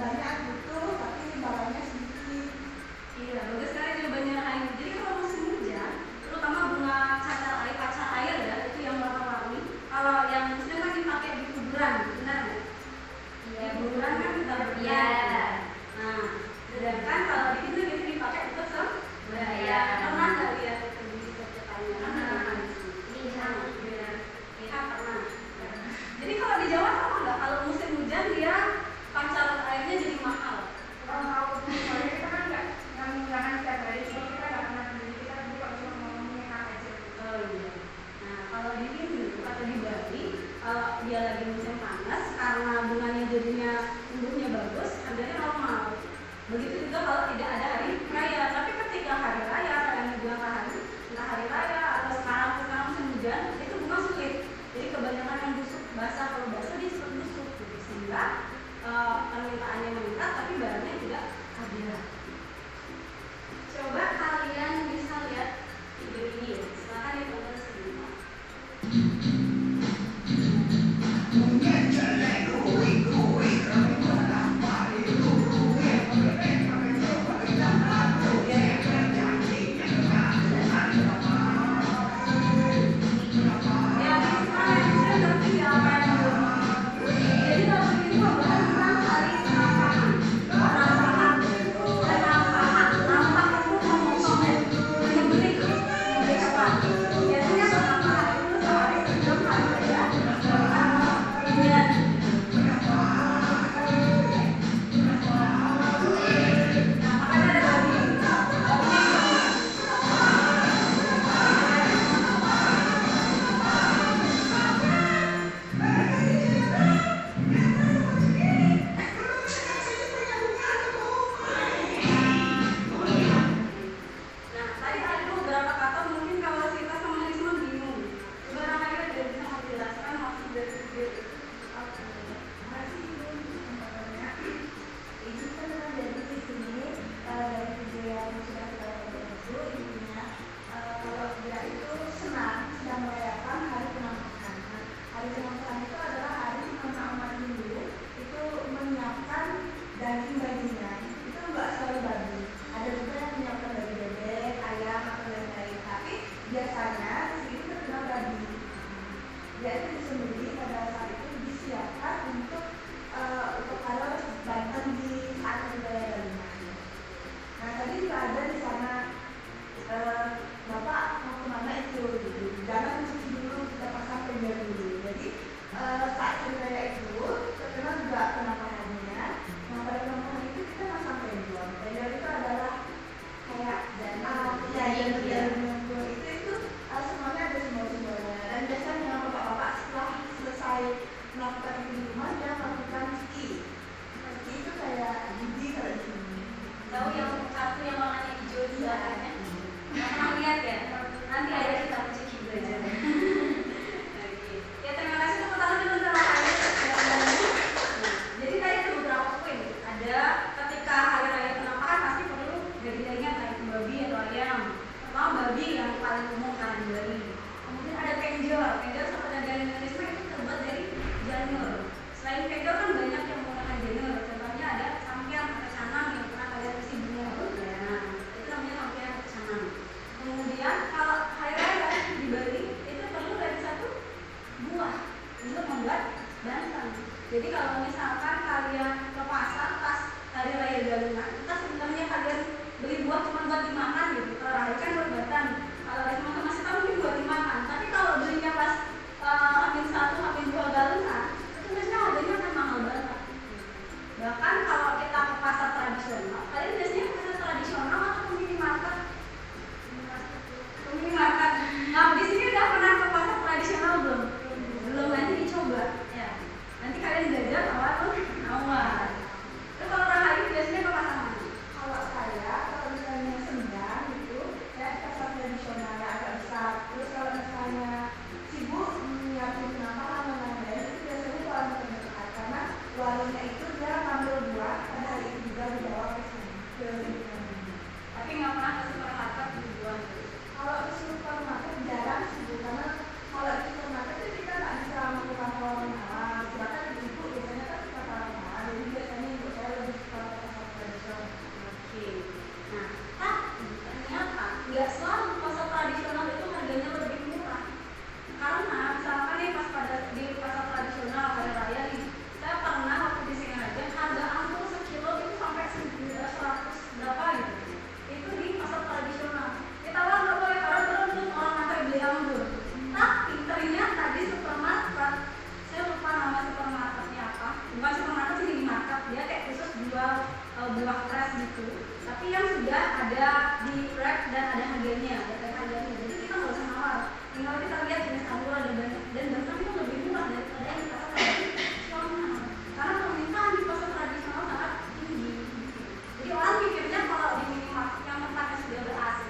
banyak butuh tapi barangnya sedikit. Iya, bagus sekali jawabannya Ayu. Jadi kalau musim hujan, terutama bunga kaca air ya, itu yang warna-warni. Kalau yang musim kan dipakai di kuburan, benar nggak? Iya, kuburan kan kita berlian. Iya. Nah, sedangkan kalau di sini biasanya dipakai untuk sembahyang. Pernah nggak lihat itu di ceritanya? Lihat pernah. Jadi kalau di Jawa sama nggak? Kalau musim hujan dia pancaran airnya jadi mahal. Kalau soalnya kita kan nggak menggunakan setiap hari, jadi kita nggak pernah beli, kita buka cuma mau menyekat aja. Oh iya. Nah kalau di sini atau di Bali, kalau dia lagi musim panas karena bunganya jadinya tumbuhnya bagus, harganya normal. Begitu juga kalau tidak ada hari raya. Tapi ketika hari raya yang digunakan hari, entah hari raya atau sekarang musim hujan, itu bunga sulit. Jadi kebanyakan yang busuk, basah, kalau basah dia sulit busuk. Sehingga permintaannya meningkat, tapi barangnya tidak ada. Coba kalian bisa lihat video ini ya. Silakan ditonton semua. Jadi kalau misalkan kalian ke pasar pas hari raya Galungan, kita sebenarnya kalian beli buah cuma buat dimakan gitu. Kalau raya kan buat batan. Kalau raya teman masih tahu mungkin buat dimakan. Tapi kalau belinya pas H-1, H-2 Galungan, itu biasanya harganya akan mahal banget. Bahkan kalau kita ke pasar tradisional, kalian biasanya ke pasar tradisional atau ke minimarket? Ke minimarket. Nah di sini udah pernah ke pasar tradisional belum? Belum, nanti dicoba. Ya. Nanti kalian belajar awal. Terus kalau Rahayu biasanya ke pasar mana? Kalau saya, kalau misalnya sendang itu, saya ke pasar tradisional yang agak besar. Terus kalau misalnya sibuk nyiapin apa namanya, itu biasanya warung terdekat karena warungnya itu dia ngambil buah pada hari itu juga dibawa ke sini. Tapi nggak pernah ke supermarket beli buah. Kalau ke supermarket jarang sih, karena kalau di supermarket itu kita nggak bisa melakukan tawaran halal. Silakan ibu biasanya kan suka tawaran halal, jadi biasanya ibu saya lebih buah keras gitu, tapi yang sudah ada di wrap dan ada harganya, jadi kita nggak usah nawar, tinggal kita lihat jenis anggur ada banyak dan bahkan itu lebih murah daripada yang di pasar tradisional, karena permintaan di pasar tradisional sangat tinggi. Jadi orang pikirnya kalau di minimarket yang tempatnya sudah ber-AC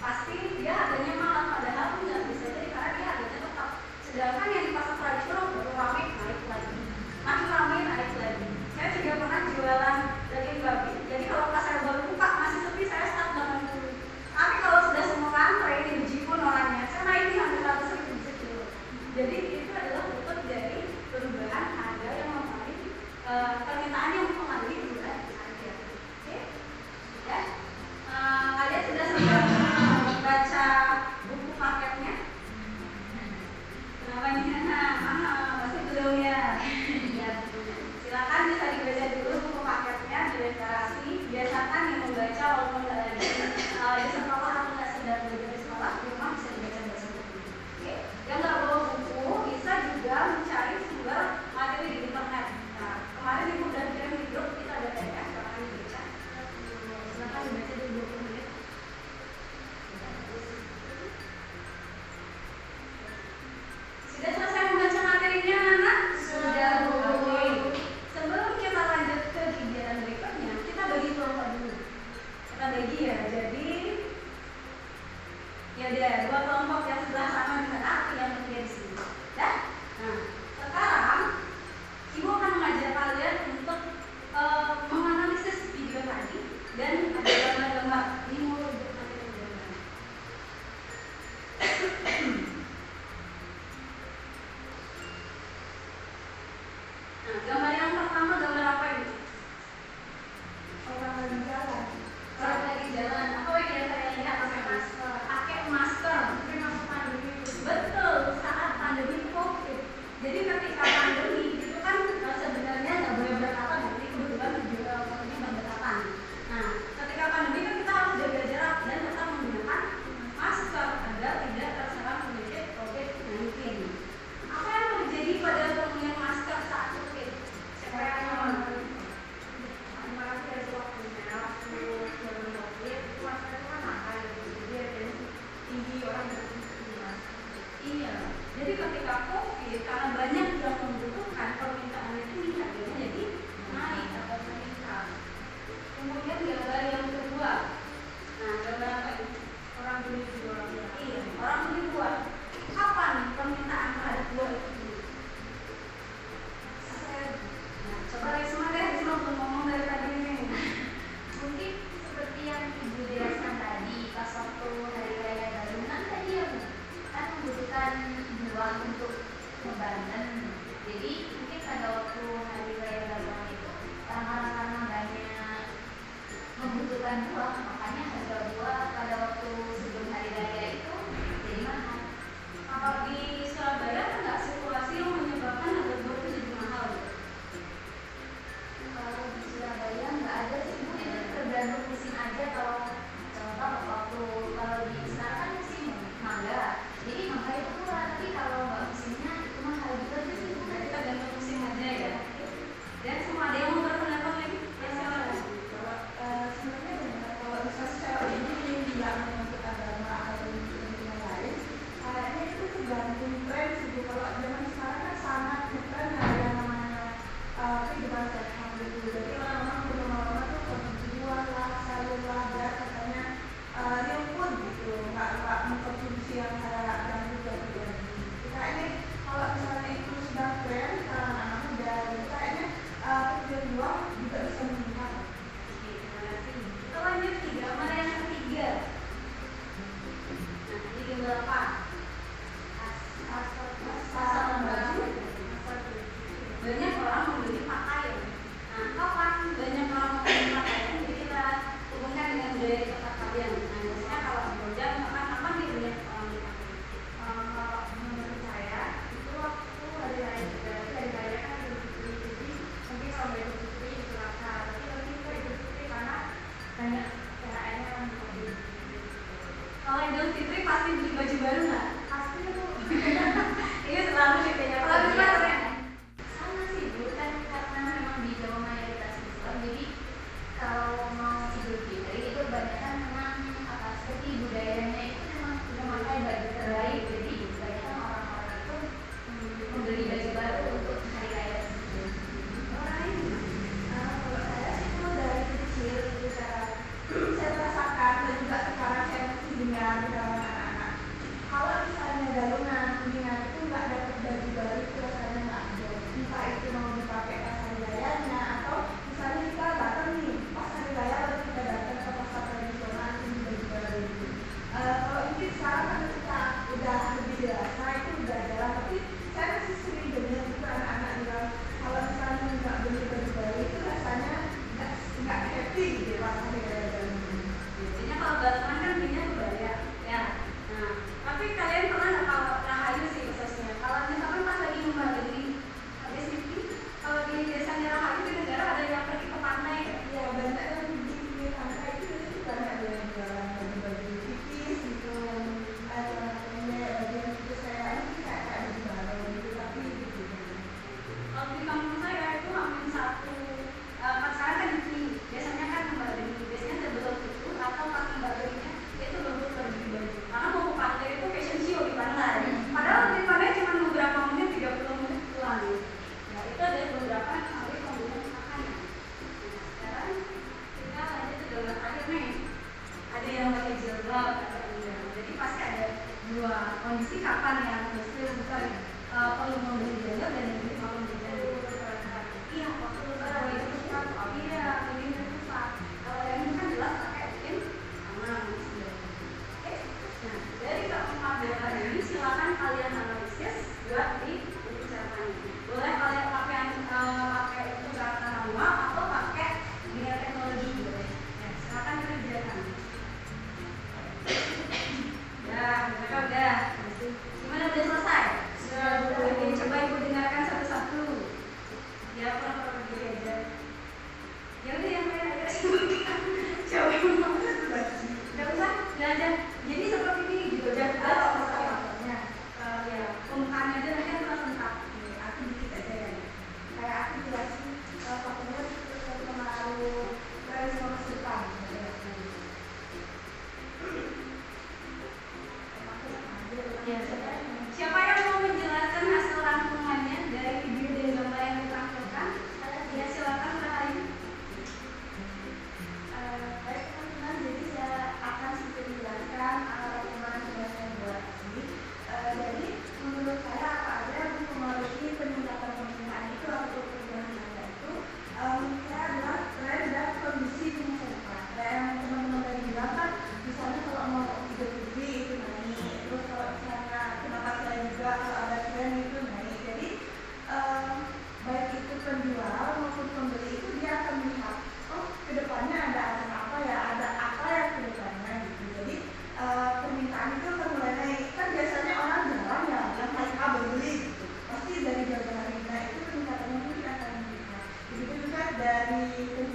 pasti dia harganya mahal, padahal nggak bisa jadi karena dia harganya tetap. Sedangkan yang di pasar tradisional baru rame naik lagi, makin rame naik lagi. Saya juga pernah jualan daging babi, jadi kalau pas saya baru buka masih sepi saya start 80. Tapi kalau sudah semua antri ini bejibun orangnya, saya naikin sampai 100.000 sekilo. Jadi itu adalah bentuk dari perubahan harga yang mempengaruhi permintaan yang mempengaruhi perubahan harga. Oke? Ya? Kalian sudah sempat baca buku paketnya? Kenapa ini? Masih belum ya? Silakan bisa dibaca dulu buku paketnya di literasi. Biasakan yang membaca walaupun nggak lagi di sekolah atau nggak sedang belajar di sekolah, di rumah bisa dibaca buku. Oke? Yang nggak bawa buku bisa juga mencari sumber materi di internet. Nah, kemarin ibu udah kirim di grup, kita ada PDF, silakan dibaca. Silakan dibaca dulu 20 menit. Sudah selesai membaca materinya, anak? Sudah. Oke. Sebelum kita lanjut ke kegiatan berikutnya, kita bagi kelompok dulu. Kita bagi ya, jadi ya udah 2 kelompok yang sebelah sana dengan aku yang ketiga di sini. Dah? Nah, sekarang ibu akan mengajak kalian untuk menganalisis video tadi dan ada gambar-gambar. Ini mau gambar. Nah, gambar yang pertama gambar apa ini? Orang lagi jalan. Orang lagi jalan. Apa yang saya lihat pakai masker? Pakai masker. Mungkin masuk pandemi itu. Betul, saat pandemi COVID. Jadi ketika pandemi itu kan sebenarnya nggak boleh bertatap, tapi kebetulan juga COVID bertatap. Nah, ketika pandemi kan kita harus jaga jarak dan tetap menggunakan masker agar tidak terserang penyakit COVID-19. Apa yang terjadi pada penggunaan masker saat COVID? Siapa yang nyaman? Terima kasih dari waktunya. Waktu sebelum COVID, masker itu kan mahal, jadi ada tinggi orang berpikir masker. Iya. Jadi ketika COVID karena banyak yang membutuhkan permintaan itu harganya jadi naik atau meningkat. Kemudian gambar yang kedua. Nah, gambar apa ini? Orang beli jual. Iya, orang beli buah. Kapan permintaan terhadap buah itu? Nah, coba Risma deh, Risma belum ngomong dari tadi ini. Mungkin seperti yang Ibu jelaskan tadi, pas waktu hari raya Galungan kan tadi ya Bu, kan membutuhkan buah untuk lebaran. Jadi mungkin pada waktu hari raya Galungan itu orang-orang karena banyak membutuhkan buah, makanya harga buah pada waktu sebelum hari raya itu jadi mahal. Apa di Surabaya kan nggak sirkulasi yang menyebabkan harga buah itu jadi mahal? Kalau di Surabaya nggak ada sih Bu, itu tergantung musim aja. Kalau contoh waktu kalau di sekarang kan musim mangga, jadi mangga itu murah, tapi kalau nggak musimnya itu mahal gitu aja sih Bu. Berarti tergantung musim aja ya. Dan semua ada yang mau berpendapat lagi? Ya silakan. Sebenarnya benar, kalau misalnya secara ini tidak menyangkut agama atau yang lain, kayaknya itu tergantung tren sih. Kalau zaman sekarang kan sangat tren ada yang namanya kehidupan sehat gitu. Jadi orang-orang berlama-lama tuh konsumsi buah lah, sayur lah, ya katanya real food gitu, nggak mengkonsumsi yang kayak yang juga gitu. Kayaknya kalau misalnya itu sudah tren anak-anak muda, gitu kayaknya penjual buah juga bisa meningkat. Kita lanjut ke gambar yang ketiga. Nah, ini gambar apa? Pasar baju. Banyak orang membeli pakaian. Nah, kapan banyak orang membeli pakaian? Jadi kita hubungkan dengan budaya di tempat kalian. Nah, biasanya kalau di Jogja, kapan nih banyak orang beli pakaian? Kalau menurut saya itu waktu hari raya juga, hari raya kan Idul Fitri, jadi mungkin kalau Idul Fitri itu rasa, tapi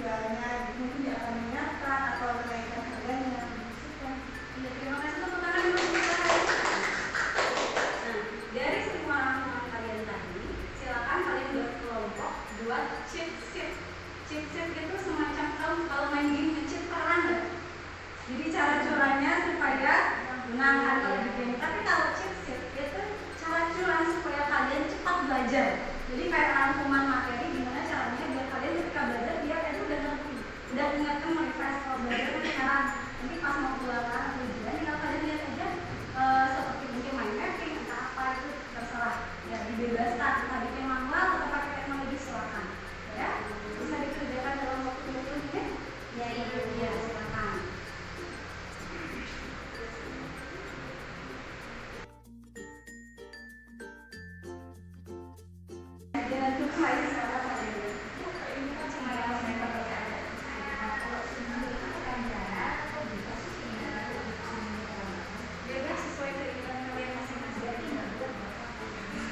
jualnya, mungkin dia akan menyiapkan atau menaikkan harganya. Ya, terima kasih tepuk tangan dulu. Nah, dari semua rangkuman kalian tadi, silakan kalian buat kelompok, buat cheat sheet. Cheat sheet itu semacam kalau main game nge-cheat peran ya. Jadi cara curangnya supaya menangkan kalau di game. Tapi kalau cheat sheet itu cara curang supaya kalian cepat belajar. Jadi kayak rangkuman materi gimana caranya biar kalian ketika belajar dia itu udah ngerti, udah ingatkan merefresh kalau belajar kan sekarang. Nanti pas mau keluar atau ujian tinggal kalian lihat aja seperti mungkin main mapping atau apa itu terserah. Ya dibebaskan entah bikin manual atau pakai teknologi silakan. Ya bisa dikerjakan dalam waktu 20 menit. Ya itu dia silakan. Jangan lupa ini salah kalian. Ini kan cuma yang saya pakai. Bebas sesuai keinginan kalian masing-masing.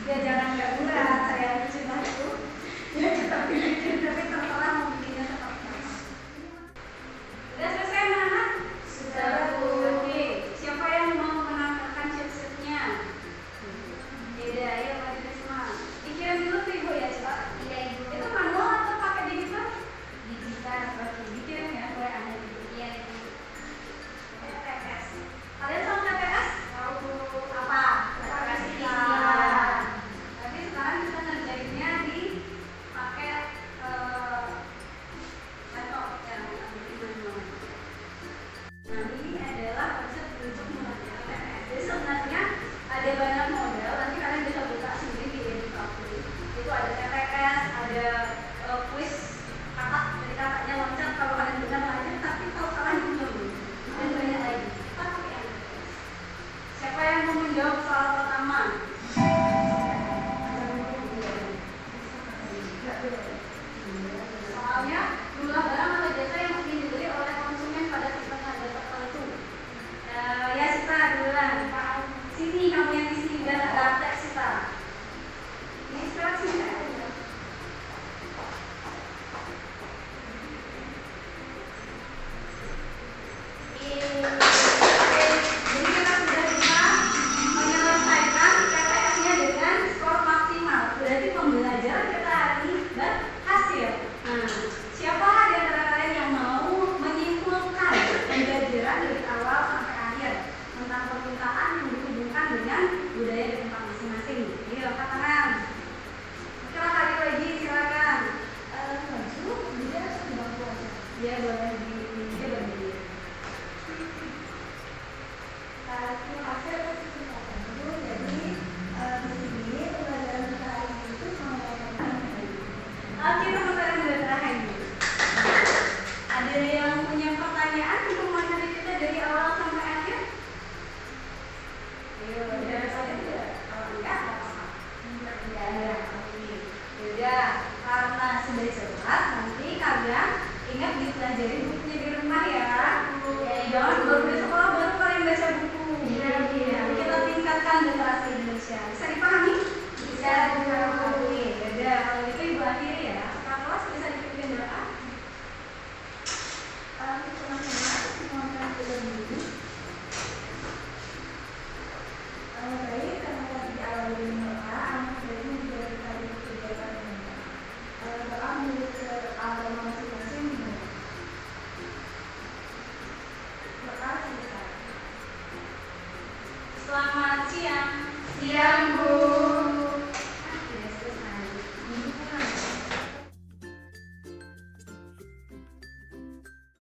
Ya jangan nggak berat, saya cuma itu. Ya kita bikin tapi terserah mau bikinnya seperti apa. Sudah selesai anak-anak? Sudah Bu. Oke, siapa yang mau menampilkan sheet-sheetnya? Beda, ayo maju ke semua. Pikirin dulu tuh Ibu ya, Pak. Iya Ibu. Itu manual atau pakai digital? Digital. Oke, pikirin ya, boleh ada di Iya Ibu. TPS. Kalian tahu TPS? Tahu Apa? TPS Nah, tapi sekarang kita ngerjainnya di pakai laptop ya, manual. Nah, ini adalah konsep untuk mengerjakan TPS. Jadi sebenarnya ada banyak model, nanti kalian bisa buka sendiri di Edukasi. Itu ada TPS, ada quiz kakak, jadi kakaknya loncat kalau kalian benar lanjut, tapi kalau salah mundur. Dan banyak lagi. Kita pakai yang TPS. Siapa yang mau menjawab soal pertama? Soalnya jumlah barang atau jasa yang mungkin dibeli oleh konsumen pada tingkat harga tertentu. Ya Sita duluan. Sini kamu yang di sini dan praktek Sita. Ini sekarang sini. Jadi kita sudah bisa menyelesaikan TPS-nya dengan skor maksimal. Berarti pembelajaran kita hari ini berhasil. Nah, siapa di antara kalian yang mau menyimpulkan pembelajaran dari awal sampai akhir tentang permintaan yang dihubungkan dengan budaya di tempat masing-masing? Ayo, angkat tangan. Sekali lagi silakan. Baju, budaya, bangku aja. Iya boleh.